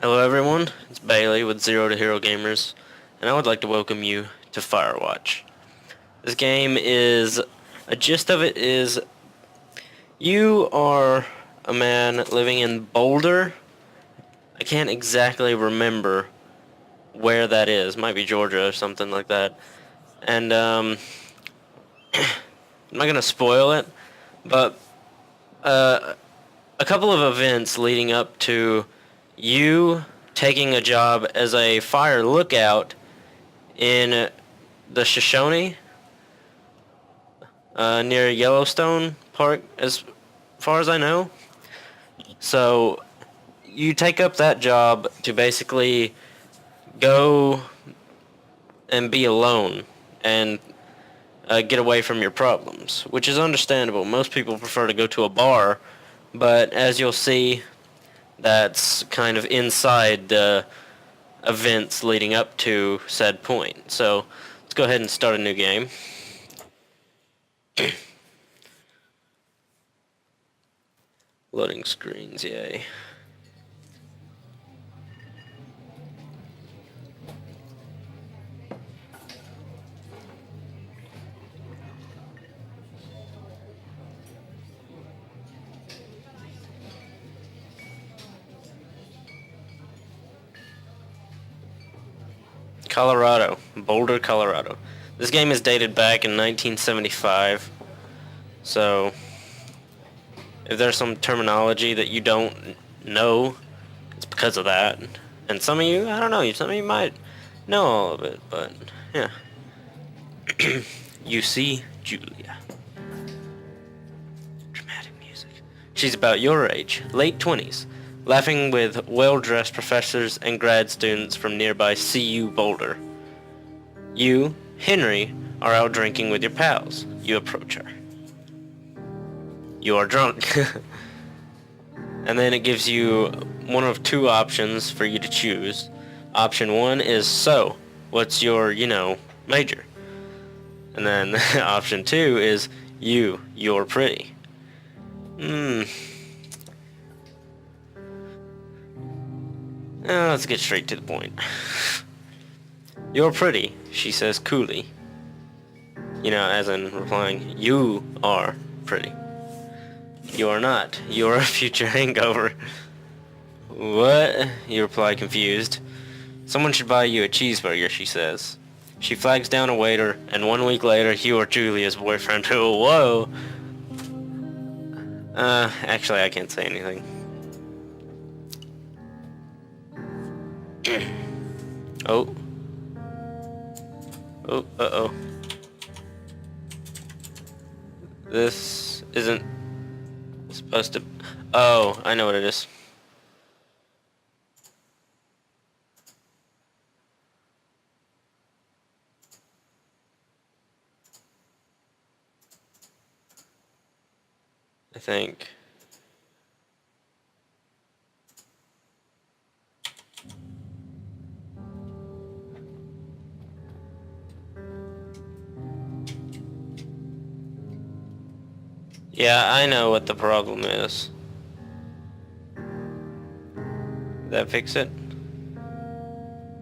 Hello everyone, it's Bailey with ZeroToHeroGamerz, and I would like to welcome you to Firewatch. This game is, a gist of it is, you are a man living in Boulder. I can't exactly remember where that is, might be Georgia or something like that. And I'm not going to spoil it, but a couple of events leading up to you taking a job as a fire lookout in the Shoshone, near Yellowstone Park, as far as I know. So you take up that job to basically go and be alone and get away from your problems, which is understandable. Most people prefer to go to a bar, but as you'll see, that's kind of inside the events leading up to said point. So let's go ahead and start a new game. Loading screens, yay. Colorado, Boulder, Colorado. This game is dated back in 1975, so if there's some terminology that you don't know, it's because of that. And some of you, I don't know, some of you might know all of it, but yeah. You see Julia. Dramatic music. She's about your age, late 20s. Laughing with well-dressed professors and grad students from nearby CU Boulder. You, Henry, are out drinking with your pals. You approach her. You are drunk. And then it gives you one of two options for you to choose. Option one is, so, what's your, major? And then option two is, you're pretty. Let's get straight to the point. You're pretty, she says coolly. As in replying, you are pretty. You are not. You're a future hangover. What? You reply confused. Someone should buy you a cheeseburger, she says. She flags down a waiter, and 1 week later, you are Julia's boyfriend. Whoa. Actually, I can't say anything. Oh. Oh, uh-oh. This isn't supposed to... Oh, I know what it is. I think... Yeah, I know what the problem is. Did that fix it?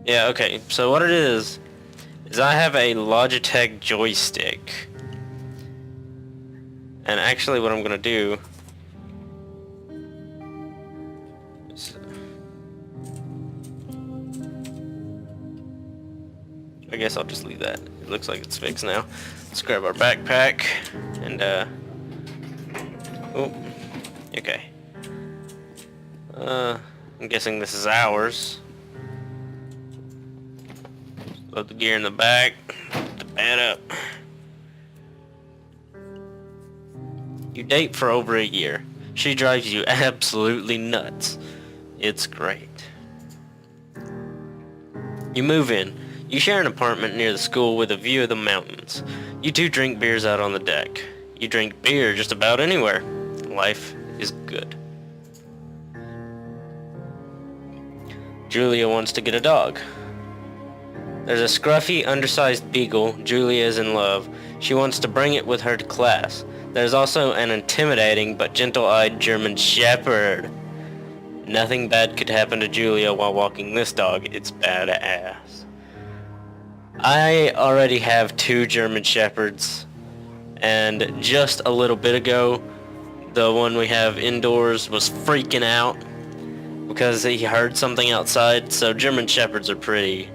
Yeah, okay. So what it is I have a Logitech joystick. And actually what I'm gonna do is, I guess I'll just leave that. It looks like it's fixed now. Let's grab our backpack and oh, okay. I'm guessing this is ours. Load the gear in the back. Put the bed up. You date for over a year. She drives you absolutely nuts. It's great. You move in. You share an apartment near the school with a view of the mountains. You two drink beers out on the deck. You drink beer just about anywhere. Life is good. Julia wants to get a dog. There's a scruffy, undersized beagle. Julia is in love. She wants to bring it with her to class. There's also an intimidating but gentle-eyed German shepherd. Nothing bad could happen to Julia while walking this dog. It's badass. I already have 2 German Shepherds, and just a little bit ago, the one we have indoors was freaking out because he heard something outside. So German Shepherds are pretty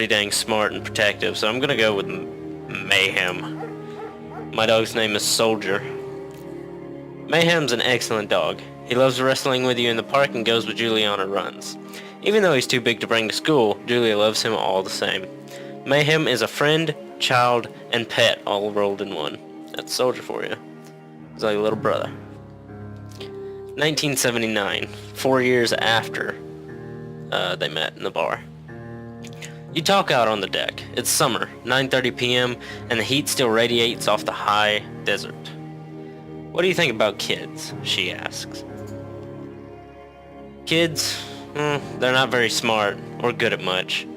dang smart and protective. So I'm gonna go with Mayhem. My dog's name is Soldier. Mayhem's an excellent dog. He loves wrestling with you in the park and goes with Julia on her runs. Even though he's too big to bring to school, Julia loves him all the same. Mayhem is a friend, child, and pet all rolled in one. That's Soldier for you. He's like a little brother. 1979, 4 years after they met in the bar. You talk out on the deck. It's summer, 9:30 p.m., and the heat still radiates off the high desert. What do you think about kids? She asks. Kids, they're not very smart or good at much.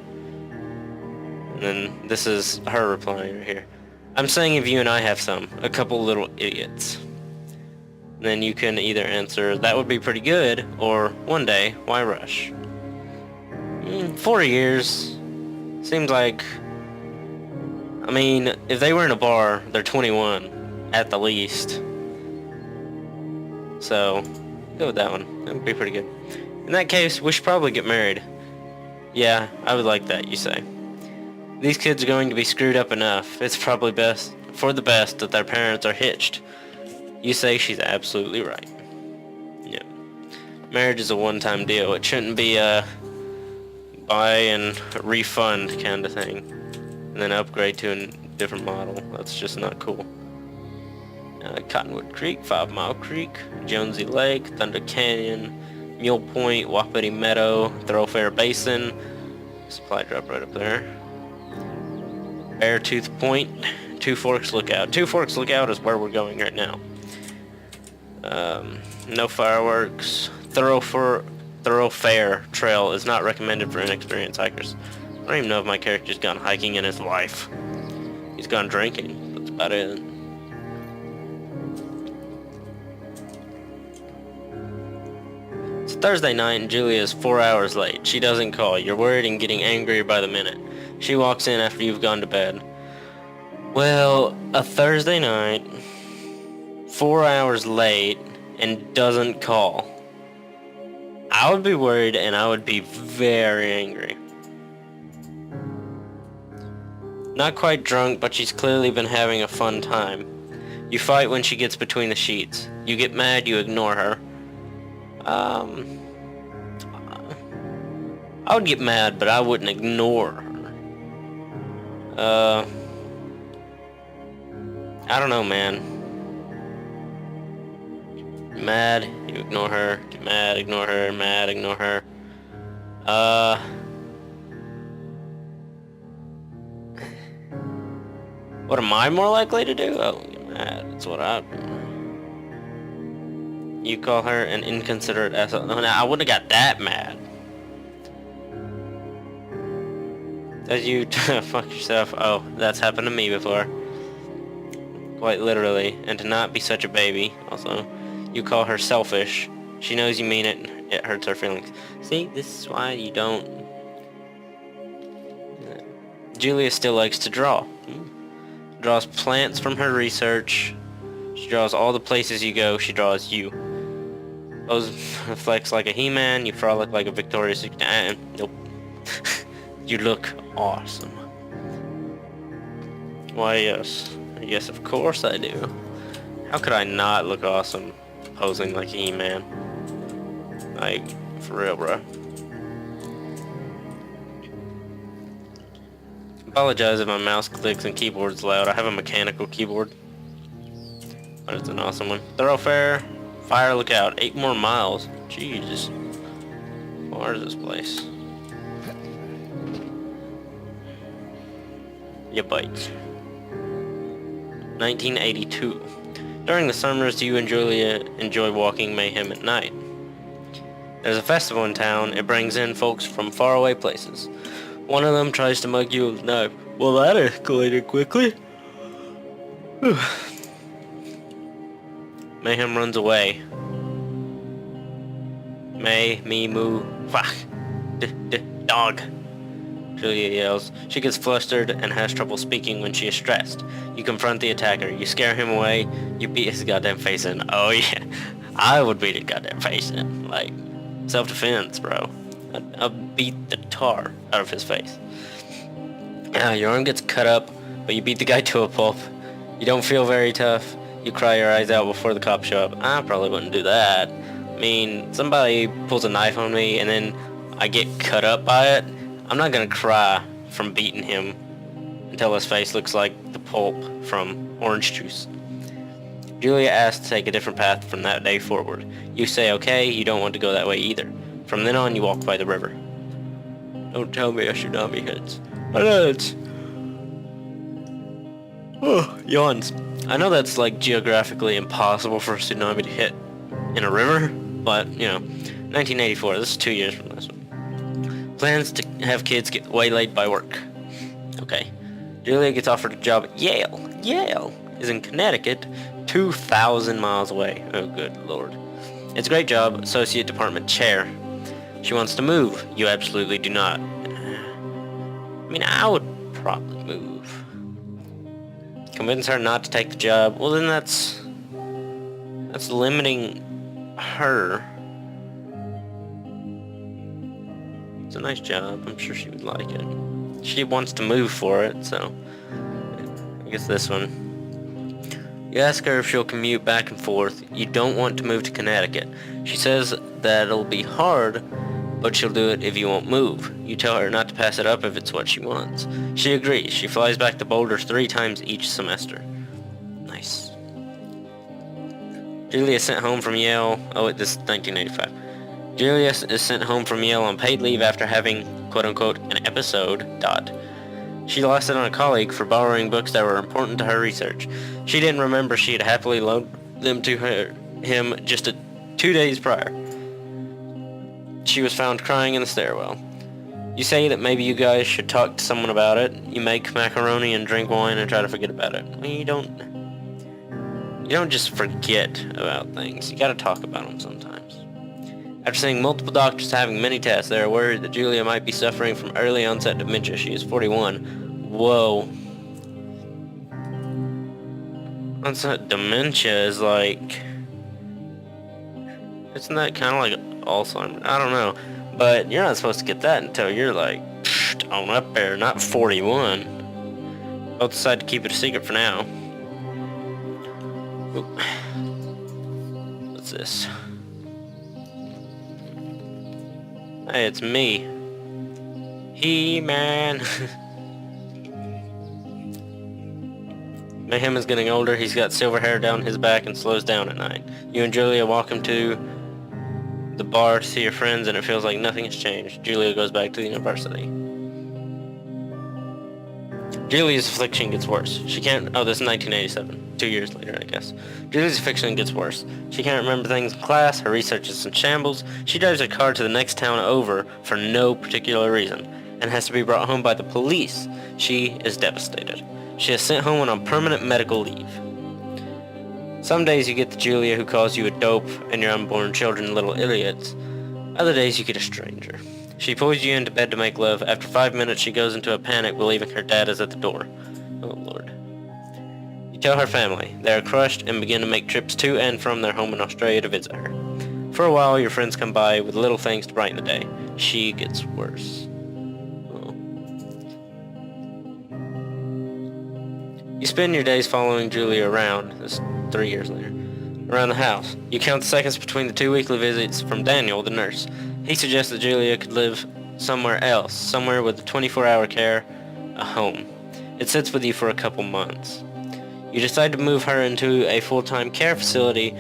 And then this is her replying right here. I'm saying if you and I have some, a couple little idiots. And then you can either answer, that would be pretty good, or one day, why rush? 4 years. Seems like, I mean, if they were in a bar, they're 21 at the least. So, go with that one. That would be pretty good. In that case, we should probably get married. Yeah, I would like that, you say. These kids are going to be screwed up enough. It's probably best for the best that their parents are hitched. You say she's absolutely right. Yeah. Marriage is a one-time deal. It shouldn't be a buy and refund kind of thing. And then upgrade to a different model. That's just not cool. Cottonwood Creek, 5 Mile Creek, Jonesy Lake, Thunder Canyon, Mule Point, Wapiti Meadow, Thoroughfare Basin, supply drop right up there. Beartooth Point, Two Forks Lookout. Two Forks Lookout is where we're going right now. No fireworks. Thoroughfare Trail is not recommended for inexperienced hikers. I don't even know if my character's gone hiking in his life. He's gone drinking. That's about it. It's Thursday night and Julia is 4 hours late. She doesn't call. You're worried and getting angrier by the minute. She walks in after you've gone to bed. Well, a Thursday night, 4 hours late, and doesn't call. I would be worried and I would be very angry. Not quite drunk, but she's clearly been having a fun time. You fight when she gets between the sheets. You get mad, you ignore her. I would get mad, but I wouldn't ignore her. I don't know, man. Mad, you ignore her. Get mad, ignore her. Mad, ignore her. What am I more likely to do? Oh, get mad. That's what I do. You call her an inconsiderate asshole. No, I wouldn't have got that mad. As you fuck yourself. Oh, that's happened to me before. Quite literally. And to not be such a baby. Also, you call her selfish. She knows you mean it. It hurts her feelings. See, this is why you don't. Julia still likes to draw. Draws plants from her research. She draws all the places you go. She draws you. Pose flex like a He-Man. You frolic like a Victoria's Secret. Nope. You look awesome. Why, yes. Yes, of course I do. How could I not look awesome posing like a He-Man? Like, for real, bro. Apologize if my mouse clicks and keyboard's loud. I have a mechanical keyboard. But it's an awesome one. Thoroughfare, fire lookout. 8 more miles. Jesus. Where is this place? You bite. 1982. During the summers, you and Julia enjoy walking Mayhem at night. There's a festival in town. It brings in folks from faraway places. One of them tries to mug you with a knife. Well, that escalated quickly. Mayhem runs away. Me, moo, fuck, dog. Julia yells. She gets flustered and has trouble speaking when she is stressed. You confront the attacker. You scare him away. You beat his goddamn face in. Oh yeah, I would beat his goddamn face in. Like, self-defense, bro. I'd beat the tar out of his face. Your arm gets cut up, but you beat the guy to a pulp. You don't feel very tough. You cry your eyes out before the cops show up. I probably wouldn't do that. I mean, somebody pulls a knife on me and then I get cut up by it. I'm not gonna cry from beating him until his face looks like the pulp from orange juice. Julia asks to take a different path from that day forward. You say okay, you don't want to go that way either. From then on, you walk by the river. Don't tell me a tsunami hits. My legs. Oh, yawns. I know that's like geographically impossible for a tsunami to hit in a river, but you know, 1984, this is 2 years from this one. Plans to have kids get waylaid by work. Okay. Julia gets offered a job at Yale. Yale is in Connecticut, 2,000 miles away. Oh, good lord. It's a great job, associate department chair. She wants to move. You absolutely do not. I mean, I would probably move. Convince her not to take the job. Well, then that's limiting her. It's a nice job. I'm sure she would like it. She wants to move for it, so I guess this one. You ask her if she'll commute back and forth. You don't want to move to Connecticut. She says that it'll be hard, but she'll do it if you won't move. You tell her not to pass it up if it's what she wants. She agrees. She flies back to Boulder 3 times each semester. Nice. Julia is sent home from Yale. Oh, this is 1985. Julia is sent home from Yale on paid leave after having, quote-unquote, an episode, ... She lost it on a colleague for borrowing books that were important to her research. She didn't remember she had happily loaned them to him just 2 days prior. She was found crying in the stairwell. You say that maybe you guys should talk to someone about it. You make macaroni and drink wine and try to forget about it. Well, you don't just forget about things. You gotta talk about them sometimes. After seeing multiple doctors having many tests, they are worried that Julia might be suffering from early onset dementia. She is 41. Whoa. Onset dementia is like... Isn't that kind of like Alzheimer's? I don't know. But you're not supposed to get that until you're like on up there, not 41. I'll decide to keep it a secret for now. Oop. What's this? Hey, it's me. He-Man. Mayhem is getting older. He's got silver hair down his back and slows down at night. You and Julia walk him to the bar to see your friends, and it feels like nothing has changed. Julia goes back to the university. Julia's affliction gets worse. She can't... Oh, this is 1987. 2 years later, I guess. Julia's affliction gets worse. She can't remember things in class. Her research is in shambles. She drives her car to the next town over for no particular reason and has to be brought home by the police. She is devastated. She is sent home on permanent medical leave. Some days you get the Julia who calls you a dope and your unborn children little idiots. Other days you get a stranger. She pulls you into bed to make love. After 5 minutes she goes into a panic believing her dad is at the door. Oh lord. You tell her family. They are crushed and begin to make trips to and from their home in Australia to visit her. For a while your friends come by with little things to brighten the day. She gets worse. You spend your days following Julia around, this is 3 years later, around the house. You count the seconds between the 2 weekly visits from Daniel, the nurse. He suggests that Julia could live somewhere else, somewhere with 24-hour care, a home. It sits with you for a couple months. You decide to move her into a full-time care facility,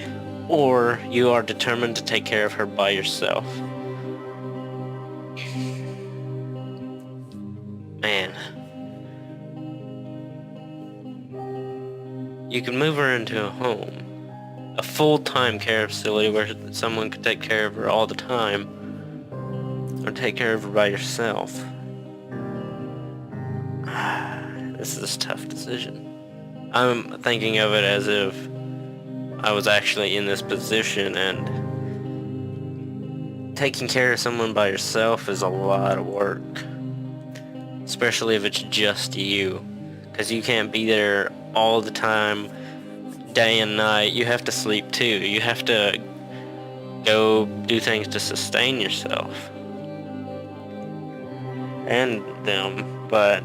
or you are determined to take care of her by yourself. Man. You can move her into a home, a full-time care facility where someone could take care of her all the time, or take care of her by yourself. This is a tough decision. I'm thinking of it as if I was actually in this position and taking care of someone by yourself is a lot of work. Especially if it's just you. Because you can't be there all the time, day and night. You have to sleep too. You have to go do things to sustain yourself. And them. But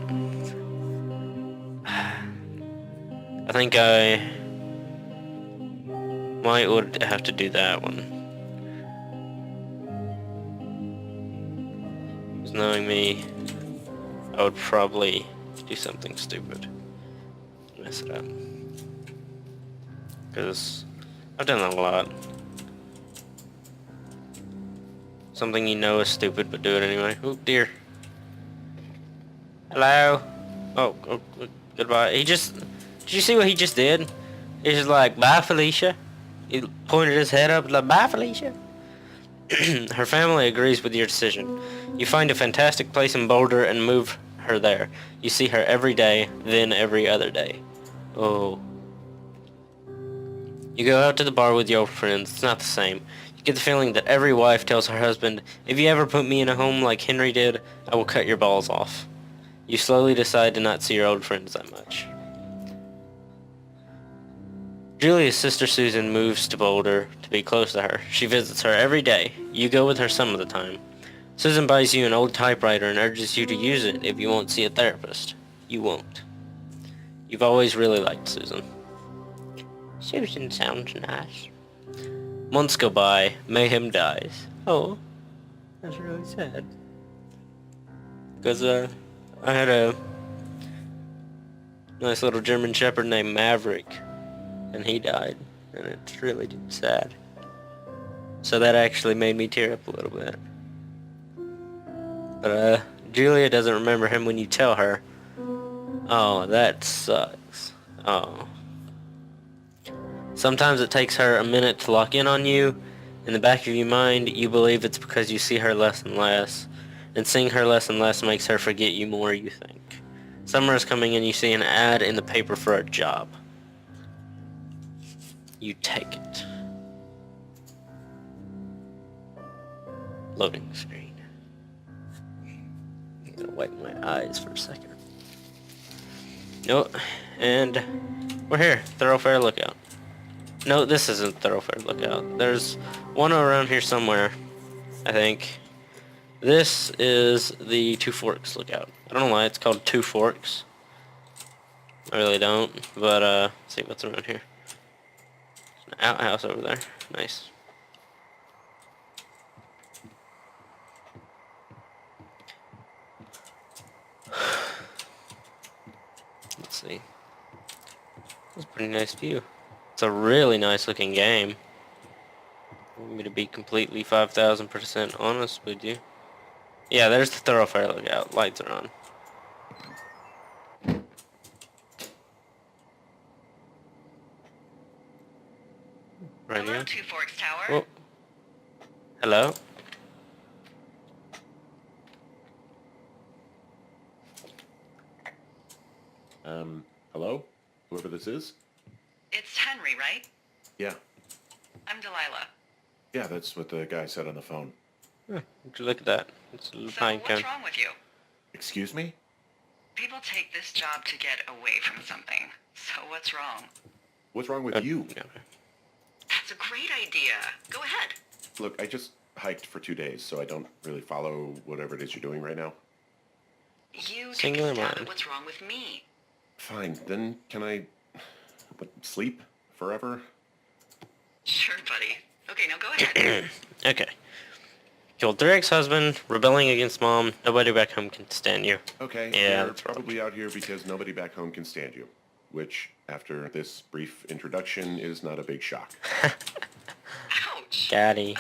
I think I might would have to do that one. Because knowing me, I would probably do something stupid. Mess it up. Because I've done that a lot. Something you know is stupid, but do it anyway. Oh dear. Hello? Oh, goodbye. Did you see what he just did? He's just like, bye Felicia. He pointed his head up like, bye Felicia. Her family agrees with your decision. You find a fantastic place in Boulder and move her there. You see her every day, then every other day. Oh. You go out to the bar with your friends. It's not the same. You get the feeling that every wife tells her husband, if you ever put me in a home like Henry did, I will cut your balls off. You slowly decide to not see your old friends that much. Julia's sister Susan moves to Boulder to be close to her. She visits her every day. You go with her some of the time. Susan buys you an old typewriter and urges you to use it if you won't see a therapist. You won't. You've always really liked Susan. Susan sounds nice. Months go by. Mayhem dies. Oh, that's really sad. Because I had a nice little German Shepherd named Maverick, and he died, and it's really sad. So that actually made me tear up a little bit. But Julia doesn't remember him when you tell her. Oh, that sucks. Oh. Sometimes it takes her a minute to lock in on you. In the back of your mind, you believe it's because you see her less and less. And seeing her less and less makes her forget you more, you think. Summer is coming and you see an ad in the paper for a job. You take it. Loading screen. I'm gonna wipe my eyes for a second. Nope. And we're here. Thoroughfare Lookout. No, this isn't Thoroughfare Lookout. There's one around here somewhere, I think. This is the Two Forks Lookout. I don't know why it's called Two Forks. I really don't. But, let's see what's around here. An outhouse over there. Nice. Let's see. That's a pretty nice view. It's a really nice looking game. I'm gonna be completely 5,000% honest with you. Yeah, there's the Thoroughfare Lookout. Lights are on. Right Hello, here. Two Forks Tower. Oh. Hello? Hello? Whoever this is? It's Henry, right? Yeah. I'm Delilah. Yeah, that's what the guy said on the phone. Would you look at that? It's a little So pine what's cone. wrong with you? Excuse me? People take this job to get away from something. So what's wrong? What's wrong with you? Yeah. That's a great idea. Go ahead. Look, I just hiked for 2 days, so I don't really follow whatever it is you're doing right now. You take Singular a stab mind. at what's wrong with me. Fine, then can I... sleep? Forever? Sure, buddy. Okay, now go ahead. Okay. Killed their ex-husband, rebelling against mom. Nobody back home can stand you. Okay, Yeah, you're that's probably out here because nobody back home can stand you. Which, after this brief introduction, is not a big shock. Ouch. Daddy.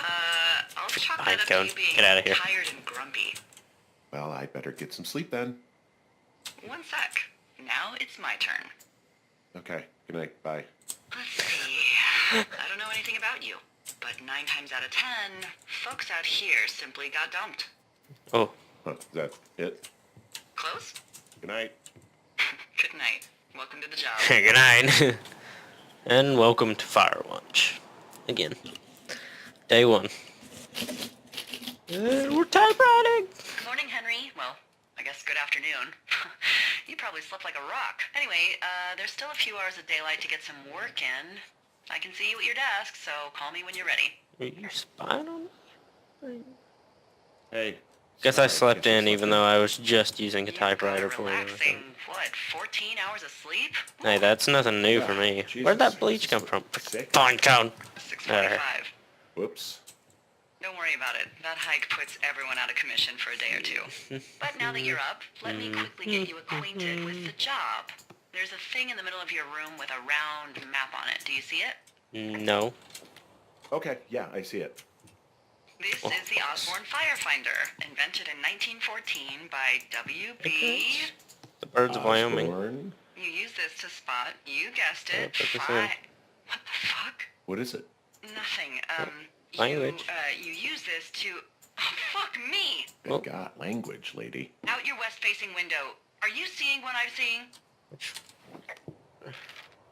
I'll chalk Pine that up cone. to you being Get outta here. tired and grumpy. Well, I'd better get some sleep then. One sec. Now it's my turn. Okay, good night, bye. Let's see. I don't know anything about you, but 9 times out of 10, folks out here simply got dumped. Oh. Huh, is that it? Close? Good night. Good night. Welcome to the job. Good night. And welcome to Firewatch. Again. Day 1. We're typewriting. Good morning, Henry. Well, I guess good afternoon. You probably slept like a rock. Anyway, there's still a few hours of daylight to get some work in. I can see you at your desk, so call me when you're ready. Are you spying on me? Hey. Guess sorry, I slept guess you in slept even though I was just using a typewriter for relaxing, what, 14 hours of sleep? Hey, that's nothing new for me. Jesus, Where'd that bleach come from? Fine cone. 6:45. Whoops. Don't worry about it. That hike puts everyone out of commission for a day or two. But now that you're up, let me quickly get you acquainted with the job. There's a thing in the middle of your room with a round map on it. Do you see it? No. Okay, yeah, I see it. This is the Osborne Firefinder, invented in 1914 by W.B. The birds of Wyoming. Osborne. You use this to spot, you guessed it, put this in. What the fuck? What is it? Nothing. Language. You use this to... Oh, fuck me! Oh. Good God, language, lady. Out your west-facing window. Are you seeing what I'm seeing? Which...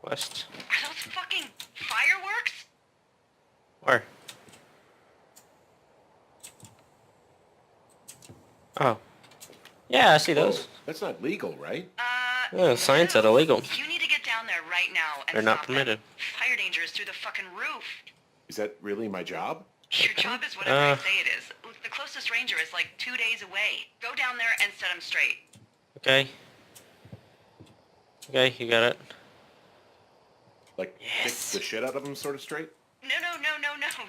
West. Are those fucking fireworks? Where? Oh. Yeah, I see those. That's not legal, right? Oh, sign said illegal. You need to get down there right now and They're not stop them. permitted. Fire danger is through the fucking roof. Is that really my job? Your job is whatever I say it is. Look, the closest ranger is like 2 days away. Go down there and set him straight. Okay. Okay, you got it. Like, Yes. kick the shit out of them sort of straight? No.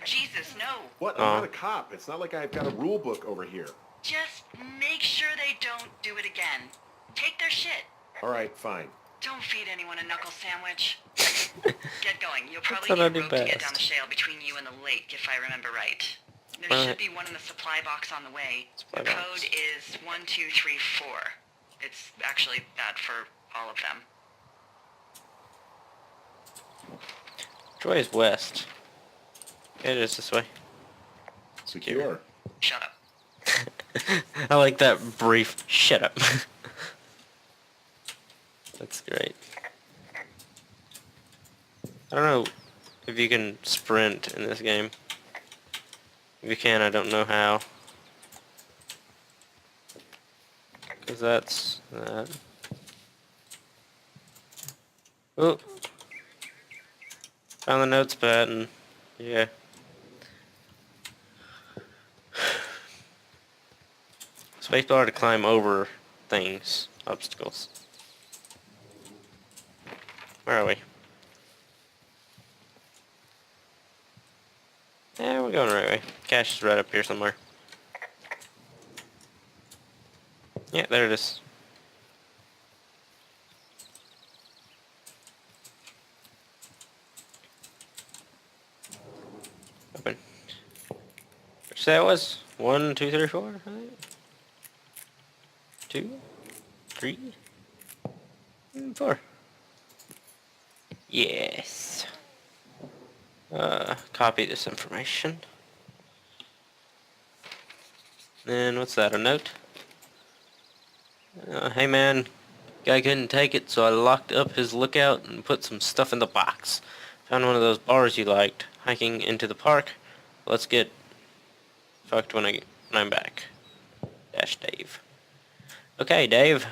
Jesus, no. What? I'm not a cop. It's not like I've got a rule book over here. Just make sure they don't do it again. Take their shit. All right, fine. Don't feed anyone a knuckle sandwich. Get going. You'll probably That's what I need do a rope to get best. down the shale between you and the lake, if I remember right. There Alright. should be one in the supply box on the way. Supply the box. code is 1234. It's actually that for all of them. Which way is west? It is this way. Secure. Shut up. I like that brief shut up. That's great. I don't know if you can sprint in this game. If you can, I don't know how. Because that's that. Oh. Found the notes pad and yeah. Spacebar to climb over things, obstacles. Where are we? Yeah, we're going the right way. Cache is right up here somewhere. Yeah, there it is. Open. Which that was? 1, 2, 3, 4, I think. 2, 3, 4. Yes. Copy this information. Then what's that, a note? Hey man, guy couldn't take it, so I locked up his lookout and put some stuff in the box. Found one of those bars you liked. Hiking into the park. Let's get fucked when I'm back. Dash Dave. Okay, Dave.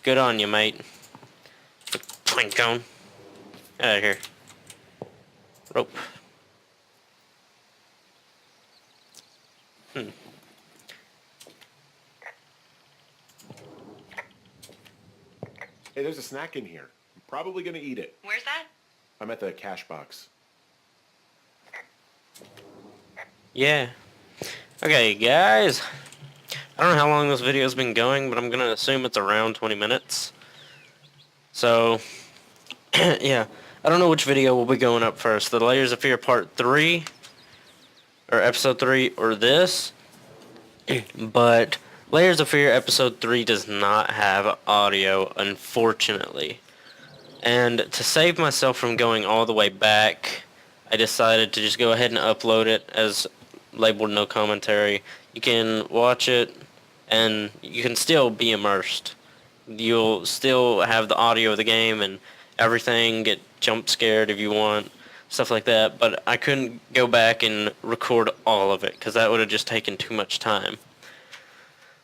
Good on you, mate. Plank cone. Get out of here. Rope. Hey, there's a snack in here. I'm probably going to eat it. Where's that? I'm at the cash box. Yeah. Okay, guys. I don't know how long this video's been going, but I'm gonna assume it's around 20 minutes. So, yeah. I don't know which video will be going up first. The Layers of Fear Part 3, or Episode 3, or this. But Layers of Fear Episode 3 does not have audio, unfortunately. And to save myself from going all the way back, I decided to just go ahead and upload it as labeled no commentary. You can watch it and you can still be immersed. You'll still have the audio of the game and everything, get jump scared if you want. stuff like that, but I couldn't go back and record all of it because that would have just taken too much time.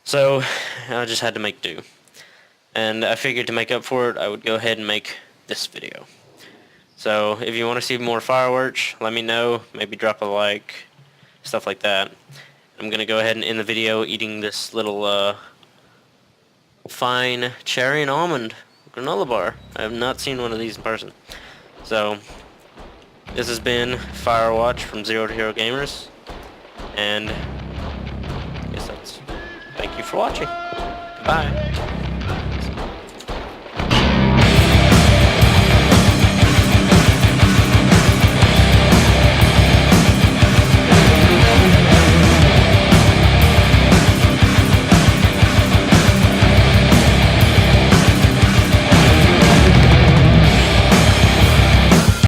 So I just had to make do. And I figured to make up for it, I would go ahead and make this video. So if you want to see more Firewatch, let me know. Maybe drop a like, stuff like that. I'm going to go ahead and end the video eating this little fine cherry and almond granola bar. I have not seen one of these in person. So this has been Firewatch from ZeroToHeroGamerz, and I guess that's thank you for watching. Bye.